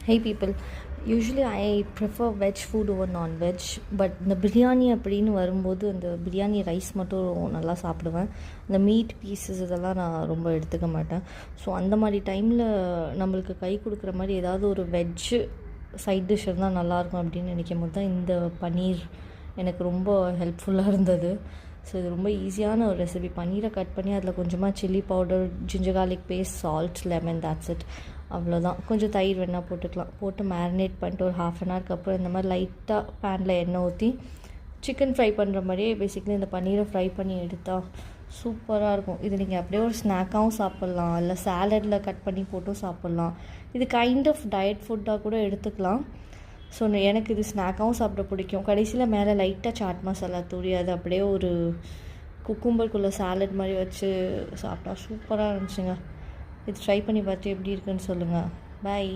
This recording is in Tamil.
Hey people, usually I prefer veg food over non-veg, but இந்த பிரியாணி அப்படின்னு வரும்போது இந்த பிரியாணி ரைஸ் மட்டும் நல்லா சாப்பிடுவேன். இந்த மீட் பீசஸ் இதெல்லாம் நான் ரொம்ப எடுத்துக்க மாட்டேன். ஸோ அந்த மாதிரி டைமில் நம்மளுக்கு கை கொடுக்குற மாதிரி ஏதாவது ஒரு வெஜ்ஜு சைட் டிஷ் இருந்தால் நல்லாயிருக்கும் அப்படின்னு நினைக்கும் போது தான் இந்த பன்னீர் எனக்கு ரொம்ப ஹெல்ப்ஃபுல்லாக இருந்தது. ஸோ இது ரொம்ப ஈஸியான ஒரு ரெசிபி. பன்னீரை கட் பண்ணி அதில் கொஞ்சமாக chilli powder, ginger garlic paste, salt, lemon, that's it. அவ்வளோதான். கொஞ்சம் தயிர் வேணால் போட்டுக்கலாம். போட்டு மேரினேட் பண்ணிட்டு ஒரு ½ அன் ஹவருக்கு அப்புறம் இந்த மாதிரி லைட்டாக பேனில் எண்ணெய் ஊற்றி சிக்கன் ஃப்ரை பண்ணுற மாதிரியே பேசிக்கலி இந்த பன்னீரை ஃப்ரை பண்ணி எடுத்தால் சூப்பராக இருக்கும். இது நீங்கள் அப்படியே ஒரு ஸ்நாக்காகவும் சாப்பிட்லாம், இல்லை சாலடில் கட் பண்ணி போட்டும் சாப்பிட்லாம். இது கைண்ட் ஆஃப் டயட் ஃபுட்டாக கூட எடுத்துக்கலாம். ஸோ எனக்கு இது ஸ்நாக்காகவும் சாப்பிட பிடிக்கும். கடைசியில் மேலே லைட்டாக சாட் மசாலா தூவி அது அப்படியே ஒரு குக்கும்பருக்குள்ளே சாலட் மாதிரி வச்சு சாப்பிட்டா சூப்பராக இருந்துச்சுங்க. இது ட்ரை பண்ணி பார்த்து எப்படி இருக்குன்னு சொல்லுங்கள். பாய்.